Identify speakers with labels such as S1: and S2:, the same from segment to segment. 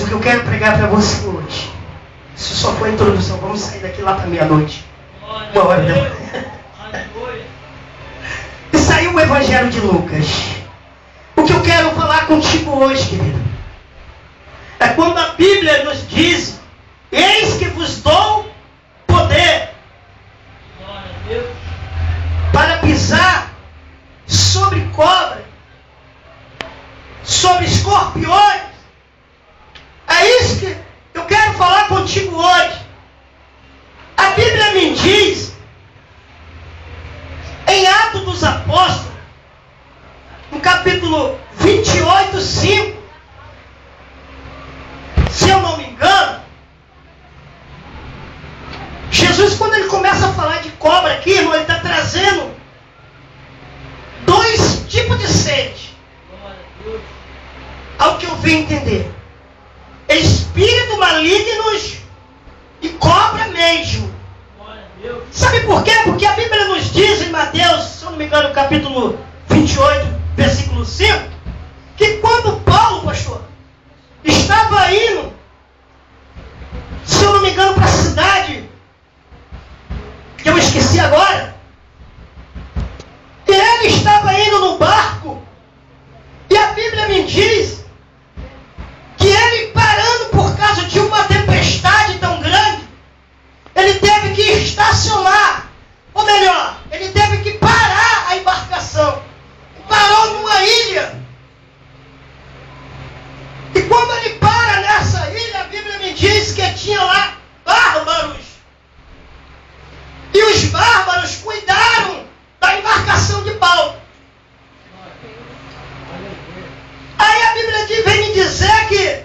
S1: o que eu quero pregar para você hoje, isso só foi a introdução, vamos sair daqui lá para meia-noite, 1h da manhã. E saiu o Evangelho de Lucas. O que eu quero falar contigo hoje, querido, é quando a Bíblia nos diz: eis que vos dou poder para pisar sobre cobra, sobre escorpiões. É isso que eu quero falar contigo hoje. A Bíblia me diz, em Atos dos Apóstolos, no capítulo 28, 5, se eu não me engano, Jesus, quando ele começa a falar de cobra aqui, irmão, ele está trazendo dois tipos de sede, ao que eu vim entender: espírito malignos e cobra mesmo. Sabe por quê? Porque a Bíblia nos diz em Mateus, se eu não me engano, capítulo 28, versículo 5, que quando Paulo, pastor, estava indo, se eu não me engano, para a cidade, que eu esqueci agora, e ele estava indo no barco, e a Bíblia me diz que ele, parando por causa de uma tempestade tão grande, ele teve que estacionar, ou melhor, ele teve que parar a embarcação. Parou numa ilha. E quando ele para nessa ilha, a Bíblia me diz que tinha lá bárbaros. E os bárbaros cuidaram da embarcação de Paulo. Aí a Bíblia vem me dizer que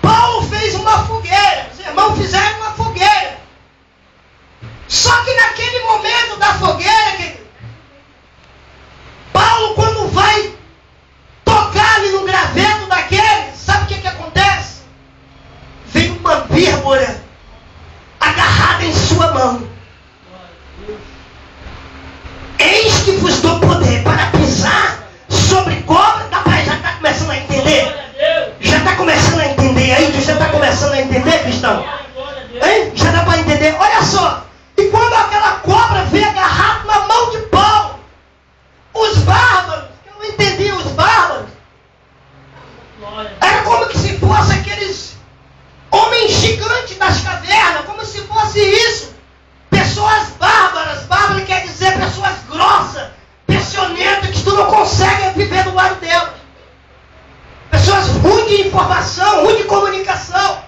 S1: Paulo fez uma fogueira. Os irmãos fizeram uma fogueira. Só que naquele momento da fogueira, querido, Paulo, quando vai tocar ali no graveto daquele, sabe o que acontece? Vem uma víbora agarrada em sua mão. Eis que vos dou poder para pisar sobre cobra. Já está começando a entender? Já está começando a entender aí? Tu já está começando a entender, cristão? Hein? Já dá para entender? Olha só. E quando aquela cobra veio agarrada na mão de Paulo, os bárbaros, que eu não entendi, os bárbaros, era como que se fosse aqueles homens gigantes das cavernas, como se fosse isso. Pessoas bárbaras. Bárbaro quer dizer pessoas grossas, peçonhentas, que tu não consegue viver do lado delas. Pessoas ruins de informação, ruins de comunicação.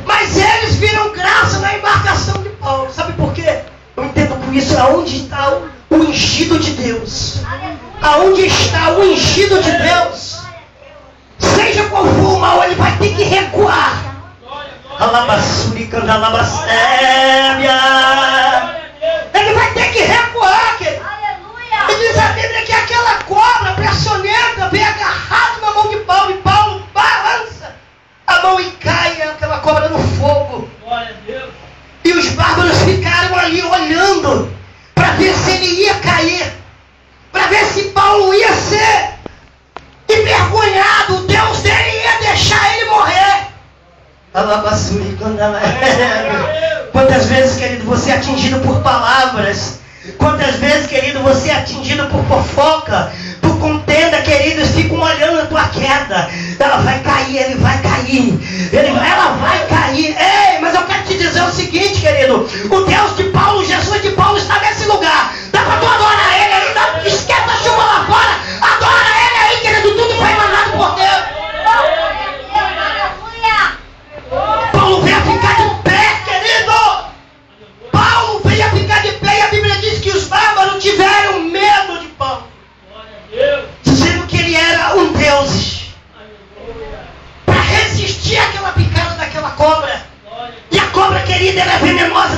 S1: Mas eles viram graça na embarcação de Paulo. Sabe por quê? Eu entendo por isso. Aonde está o ungido de Deus? Aonde está o ungido de Deus? Seja qual for o mal, ele vai ter que recuar. Ele vai ter que recuar, querido. E diz a Bíblia que aquela cobra peçonhenta vem agarrada na mão de Paulo, e Paulo balança a mão e cai aquela cobra no fogo. E os bárbaros ficaram ali olhando para ver se ele ia cair, para ver se Paulo ia ser envergonhado, Deus dele ia deixar ele morrer. Quantas vezes, querido, você é atingido por palavras? Quantas vezes, querido, você é atingido por fofoca, por contenda, queridos, ficam olhando a tua queda. Ela vai cair, ele vai cair, ela vai cair. Ei, mas eu quero te dizer o seguinte, querido: o Deus de Paulo, Jesus de Paulo, está nesse lugar. Dá para tu adorar ele aí, esquenta a chuva lá fora, adora ele aí, querido, tudo foi emanado por Deus. Paulo veio a ficar de pé, querido. Paulo veio a ficar de pé, e a Bíblia diz que os bárbaros tiveram medo de Paulo, dizendo que ele era um deus, para resistir àquela picada daquela cobra. E a cobra, querida, era venenosa.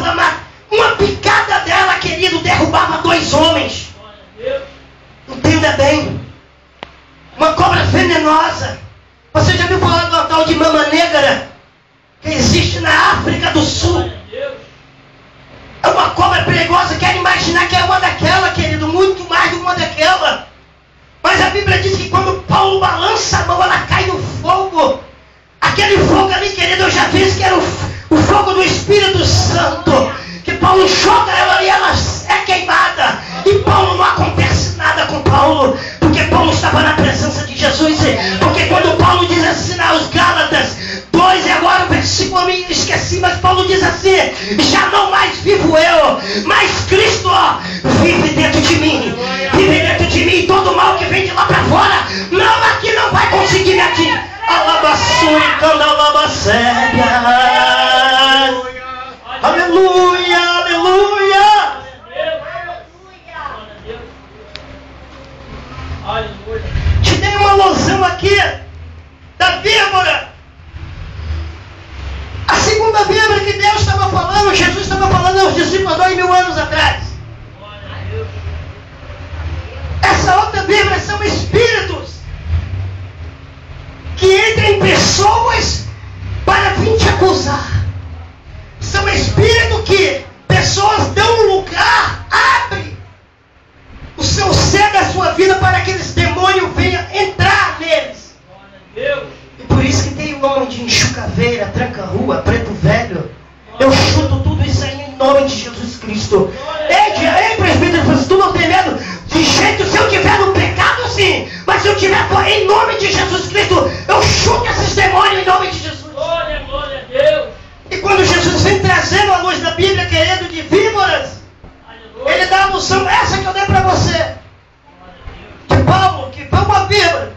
S1: Uma picada dela, querido, derrubava 2 homens. Entenda bem. Uma cobra venenosa. Você já viu falar do tal de mama negra, que existe na África do Sul? É uma cobra perigosa. Quero imaginar que é uma daquela, querido, muito mais de uma daquela. Mas a Bíblia diz que quando Paulo balança a mão, ela cai no fogo. vez que era o fogo do Espírito Santo, que Paulo joga ela e ela é queimada. E Paulo, não acontece nada com Paulo, porque Paulo estava na presença de Jesus. Porque quando Paulo diz assim aos Gálatas 2, e agora o versículo eu me esqueci, mas Paulo diz assim: já não mais vivo eu, mas Cristo vive dentro de mim. Vive dentro de mim, todo mal que vem de lá para fora, não, aqui não vai conseguir me atingir. Alabassuri, candalabacéria. Aleluia, aleluia. Te dei uma alusão aqui da víbora. A segunda víbora que Deus estava falando, Jesus estava falando aos discípulos 2000 anos atrás. Essa outra víbora são espíritos que entram em pessoas para vir te acusar. São espíritos que pessoas dão um lugar, abre o seu ser da sua vida para que aqueles demônios venham entrar neles. E por isso que tem o nome de enxucaveira, tranca-rua, preto velho. Eu chuto tudo isso aí em nome de Jesus Cristo. Ei, presbítero, se tu não tem medo, de jeito, se eu tiver no pecado, sim, mas se eu tiver em nome de Jesus Cristo, eu chuto esses demônios em nome de Jesus.
S2: Glória a Deus.
S1: E quando Jesus vem trazendo a luz da Bíblia, querendo de víboras, ele dá a alusão, essa que eu dei para você, de Paulo, que foi uma víbora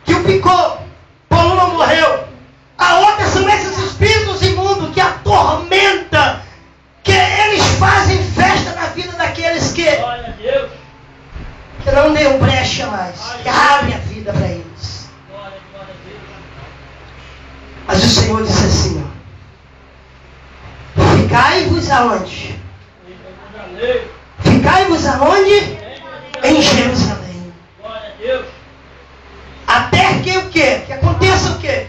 S1: que o picou. Paulo não morreu. A outra são esses espíritos imundos que atormentam, que eles fazem festa na vida daqueles que não deu brecha mais, que abre a vida para eles. Mas o Senhor disse assim, ó: ficai-vos aonde? Ficai-vos aonde? Em Jerusalém. Até que o quê? Que aconteça o quê?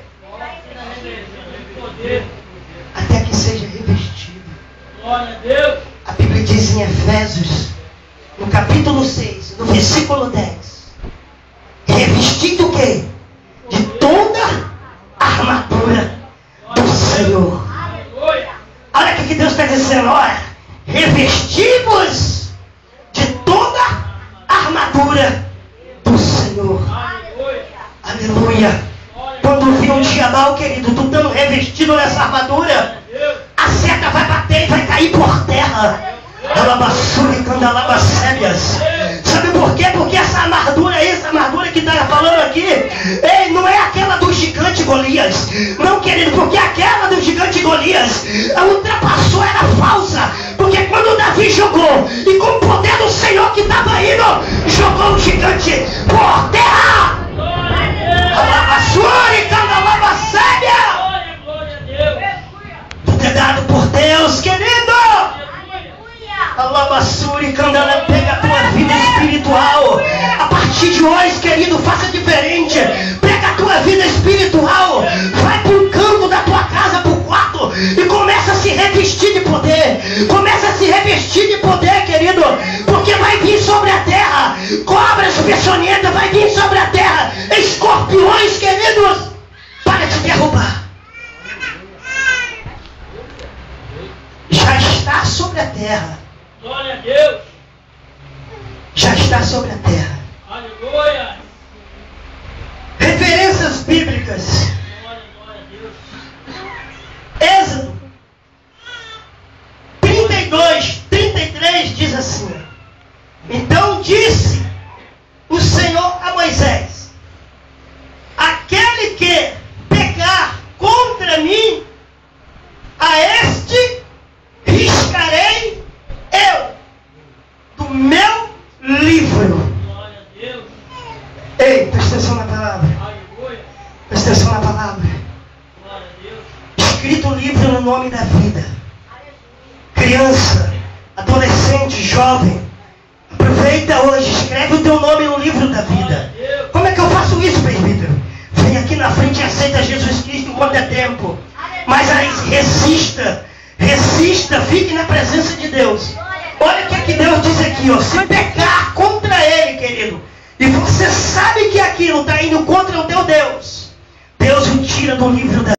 S1: Até que seja revestido. A Bíblia diz em Efésios, no capítulo 6, no versículo 10, revestido o quê? De toda a armadura do Senhor. Olha o que Deus está dizendo, olha, revestimos de toda a armadura do Senhor. Aleluia. Quando vir um dia mal, querido, tu estando revestido nessa armadura, a seta vai bater e vai cair por terra. Sabe por quê? Porque essa armadura aí, essa armadura que está falando aqui, não é aquela do gigante Golias. Não, querido, porque aquela do gigante Golias ultrapassou, era falsa. Porque quando Davi jogou, e com o poder do Senhor que estava indo, jogou o gigante por terra. Tudo é dado por Deus, querido. Alabassuri, Candala, pega a tua vida espiritual. A partir de hoje, querido, faça diferente. Pega a tua vida espiritual. Vai para um canto da tua casa, para o quarto, e começa a se revestir de poder. Começa a se revestir de poder, querido. Porque vai vir sobre a terra cobras peçonhentas, vai vir sobre a terra escorpiões, queridos, para te derrubar. Já está sobre a terra.
S2: Glória a Deus.
S1: Já está sobre a terra.
S2: Aleluia.
S1: Referências bíblicas.
S2: Glória a Deus.
S1: Êxodo 32, 33 diz assim: então disse o Senhor a Moisés: aquele que pecar contra mim, a este riscarei eu do meu livro.
S2: Glória a Deus.
S1: Ei, presta atenção na palavra.
S2: Aleluia.
S1: Presta atenção na palavra.
S2: Glória a Deus.
S1: Escrito o livro no nome da vida. Criança, adolescente, jovem, aproveita hoje, escreve o teu nome no livro da vida. Como é que eu faço isso, presbítero? Vem aqui na frente e aceita Jesus Cristo enquanto é tempo. Mas aí resista, fique na presença de Deus. Olha o que é que Deus diz aqui, ó. Se pecar contra Ele, querido, e você sabe que aquilo está indo contra o teu Deus, Deus o tira do livro da